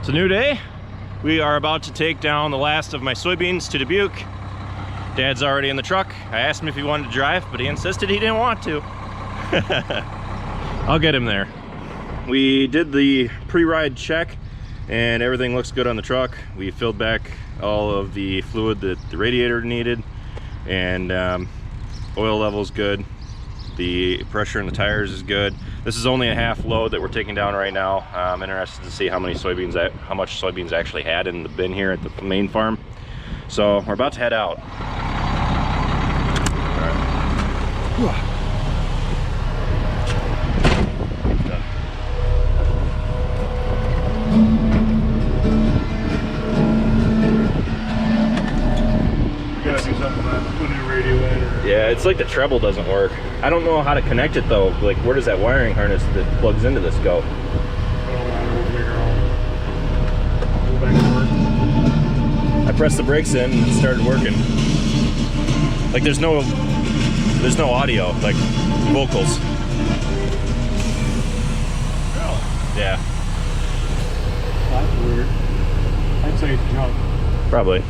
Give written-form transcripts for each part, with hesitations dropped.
It's a new day. We are about to take down the last of my soybeans to Dubuque. Dad's already in the truck. I asked him if he wanted to drive, but he insisted he didn't want to. I'll get him there. We did the pre-ride check and everything looks good on the truck. We filled back all of the fluid that the radiator needed, and oil level is good. The pressure in the tires is good. This is only a half load that we're taking down right now. I'm interested to see how much soybeans actually had in the bin here at the main farm. So we're about to head out. All right. Yeah, it's like the treble doesn't work. I don't know how to connect it though. Like, where does that wiring harness that plugs into this go? I pressed the brakes in and it started working. Like, there's no audio, like vocals. Yeah. That's weird. I'd say it's junk. Probably.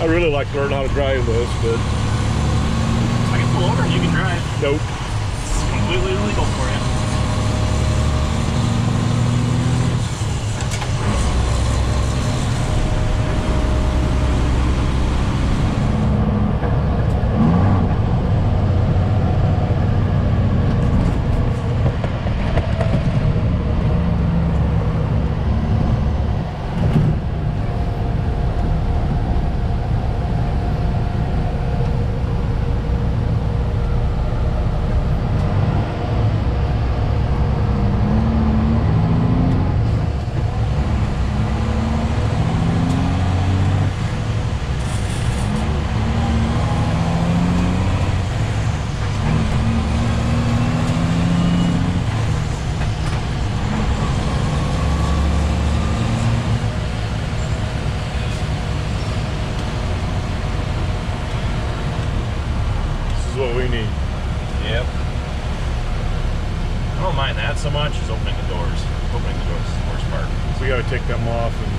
I really like to learn how to drive this, but I can pull over and you can drive. Nope. It's completely illegal for you. what we need. Yep. I don't mind that so much as opening the doors. Opening the doors is the worst part. We got to take them off and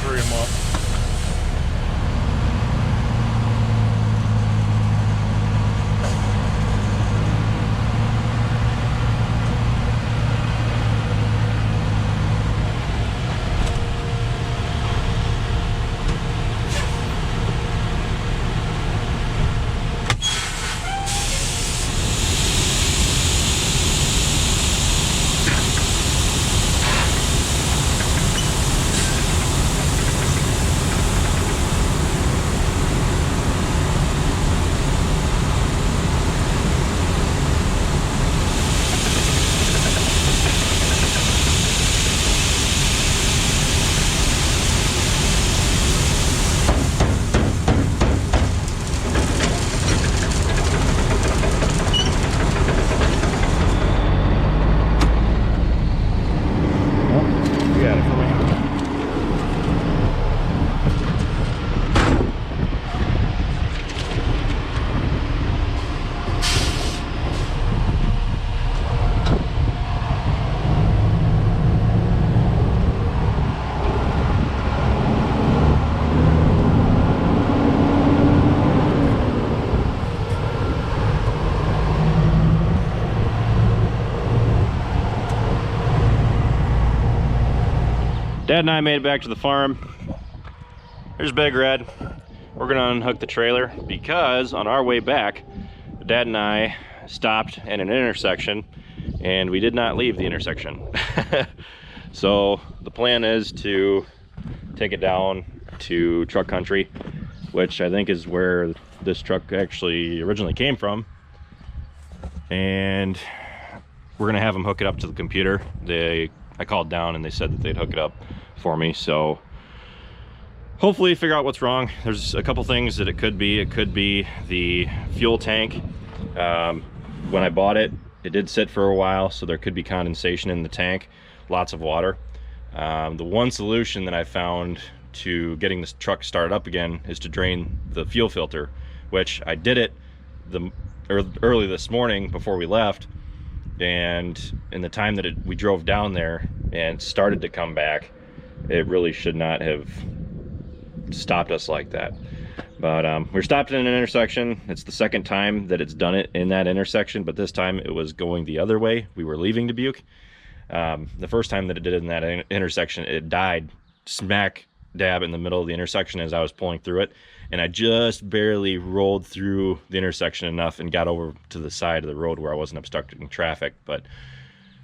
hurry them up. Dad and I made it back to the farm. There's Big Red. We're gonna unhook the trailer because on our way back, Dad and I stopped at an intersection and we did not leave the intersection. So the plan is to take it down to truck country, which I think is where this truck actually originally came from. And we're gonna have them hook it up to the computer. I called down and they said that they'd hook it up for me, so hopefully figure out what's wrong. There's a couple things that it could be. It could be the fuel tank. When I bought it, it did sit for a while, so there could be condensation in the tank, lots of water. The one solution that I found to getting this truck started up again is to drain the fuel filter, which I did it early this morning before we left, and in the time that we drove down there and started to come back, it really should not have stopped us like that. But we're stopped in an intersection. It's the second time that it's done it in that intersection, but this time it was going the other way. We were leaving Dubuque. The first time that it did it in that intersection, it died smack dab in the middle of the intersection as I was pulling through it, and I just barely rolled through the intersection enough and got over to the side of the road where I wasn't obstructing traffic. But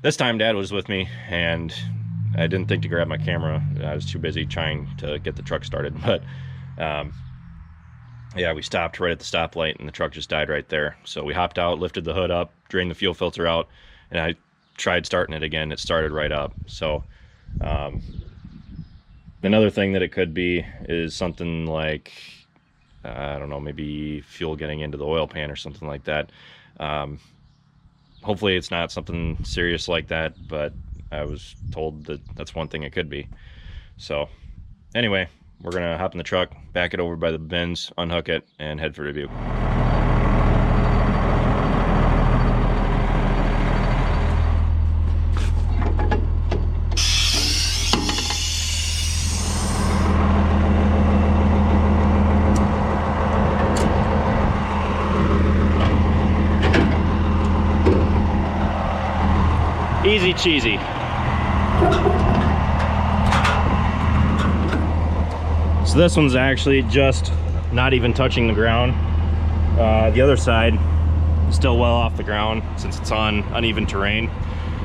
this time Dad was with me, and I didn't think to grab my camera. I was too busy trying to get the truck started. But yeah, we stopped right at the stoplight and the truck just died right there. So we hopped out, lifted the hood up, drained the fuel filter out, and I tried starting it again. It started right up. So another thing that it could be is something like, I don't know, maybe fuel getting into the oil pan or something like that. Hopefully it's not something serious like that, but I was told that that's one thing it could be. So anyway, we're gonna hop in the truck, back it over by the bins, unhook it, and head for Dubuque. Easy cheesy. So this one's actually just not even touching the ground. The other side is still well off the ground since it's on uneven terrain.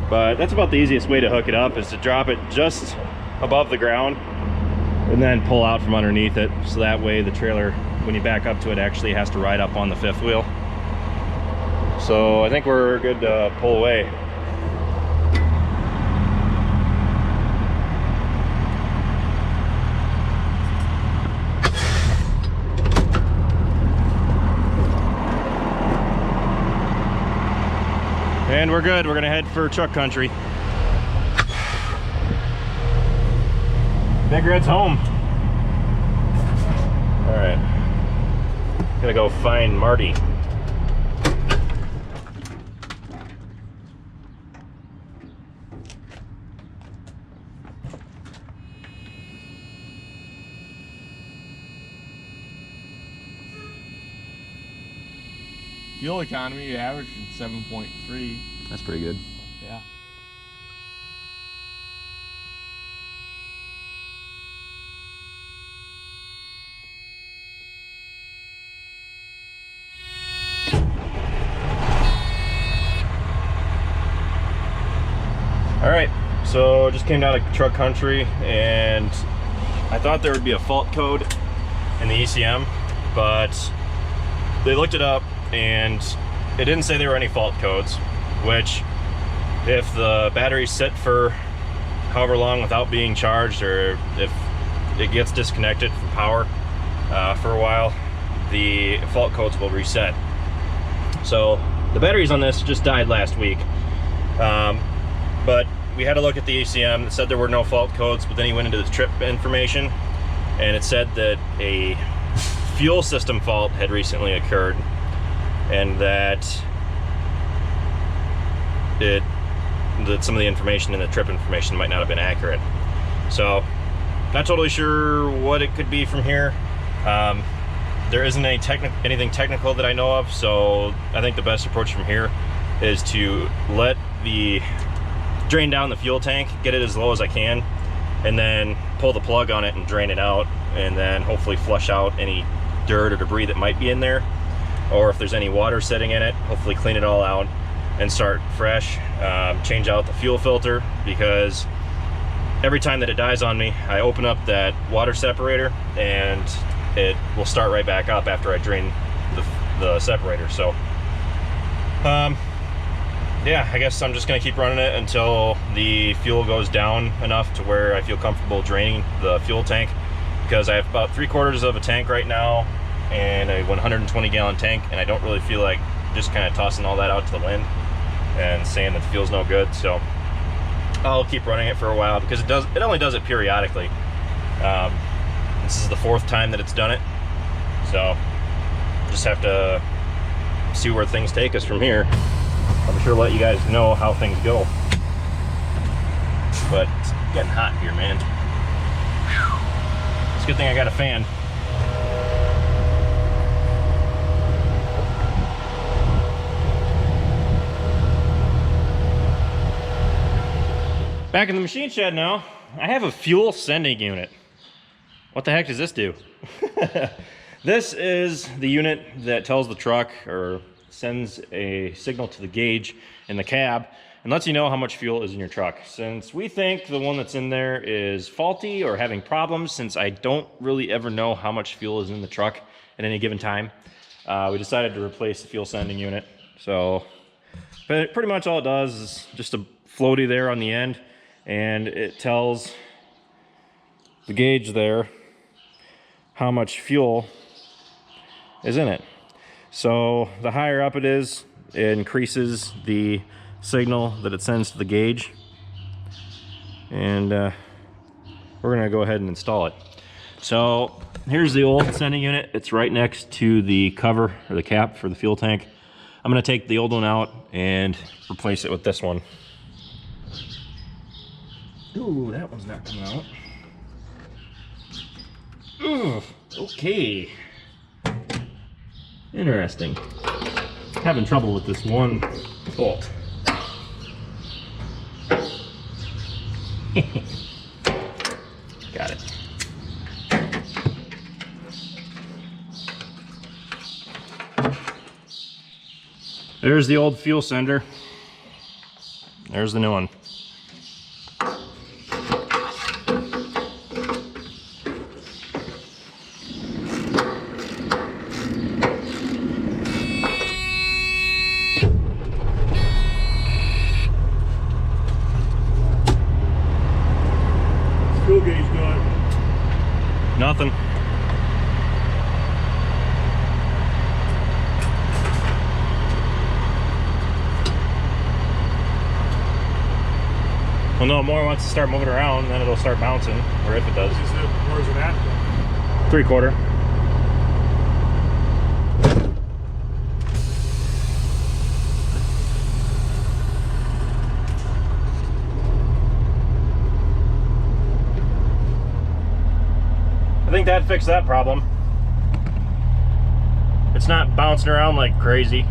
But that's about the easiest way to hook it up, is to drop it just above the ground and then pull out from underneath it. So that way the trailer, when you back up to it, actually has to ride up on the fifth wheel. So I think we're good to pull away. And we're good. We're gonna head for truck country. Big Red's home. All right, gonna go find Marty. Fuel economy, you averaged 7.3. That's pretty good. Yeah. All right, so just came down to truck country, and I thought there would be a fault code in the ECM, but they looked it up and it didn't say there were any fault codes, which if the batteries sit for however long without being charged, or if it gets disconnected from power for a while, the fault codes will reset. So the batteries on this just died last week, but we had a look at the ECM that said there were no fault codes, but then he went into the trip information and it said that a fuel system fault had recently occurred, and that some of the information in the trip information might not have been accurate. So not totally sure what it could be from here. There isn't anything technical that I know of, so I think the best approach from here is to drain down the fuel tank, get it as low as I can, and then pull the plug on it and drain it out, and then hopefully flush out any dirt or debris that might be in there, or if there's any water sitting in it, hopefully clean it all out and start fresh. Change out the fuel filter, because every time that it dies on me, I open up that water separator and it will start right back up after I drain the separator. So yeah, I guess I'm just gonna keep running it until the fuel goes down enough to where I feel comfortable draining the fuel tank, because I have about 3/4 of a tank right now and a 120 gallon tank, and I don't really feel like just kind of tossing all that out to the wind and saying that the fuel's no good. So I'll keep running it for a while, because it only does it periodically. This is the 4th time that it's done it. So just have to see where things take us from here. I'm sure let you guys know how things go. But it's getting hot here, man. Whew. It's a good thing I got a fan. Back in the machine shed now, I have a fuel sending unit. What the heck does this do? This is the unit that tells the truck or sends a signal to the gauge in the cab and lets you know how much fuel is in your truck. Since we think the one that's in there is faulty or having problems, since I don't really ever know how much fuel is in the truck at any given time, we decided to replace the fuel sending unit. So but pretty much all it does is just a floaty there on the end, and it tells the gauge there how much fuel is in it. So the higher up it is, it increases the signal that it sends to the gauge. And we're gonna go ahead and install it. So here's the old sending unit. It's right next to the cover or the cap for the fuel tank. I'm gonna take the old one out and replace it with this one. Ooh, that one's not coming out. Ugh, okay. Interesting. Having trouble with this one bolt. Got it. There's the old fuel sender. There's the new one. Fuel gauge done. Nothing. Well, no more once it start moving around, then it'll start bouncing, or if it does. Where's it at? 3/4. I think that fixed that problem. It's not bouncing around like crazy.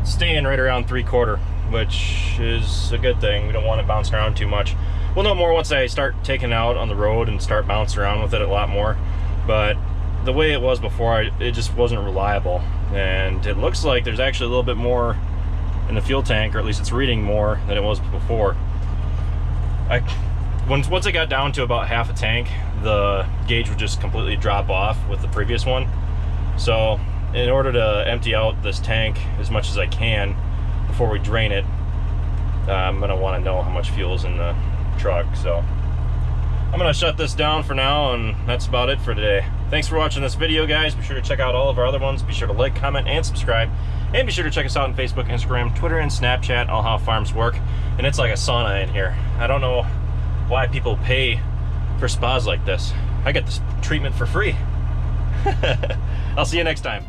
It's staying right around 3/4, which is a good thing. We don't want it bouncing around too much. We'll know more once I start taking it out on the road and start bouncing around with it a lot more. But the way it was before, it just wasn't reliable. And it looks like there's actually a little bit more in the fuel tank, or at least it's reading more than it was before. Once it got down to about half a tank, the gauge would just completely drop off with the previous one. So in order to empty out this tank as much as I can before we drain it, I'm gonna want to know how much fuel is in the truck. So I'm gonna shut this down for now, and that's about it for today. Thanks for watching this video, guys. Be sure to check out all of our other ones. Be sure to like, comment, and subscribe. And be sure to check us out on Facebook, Instagram, Twitter, and Snapchat, all how farms work. And it's like a sauna in here. I don't know why people pay for spas like this. I get this treatment for free. I'll see you next time.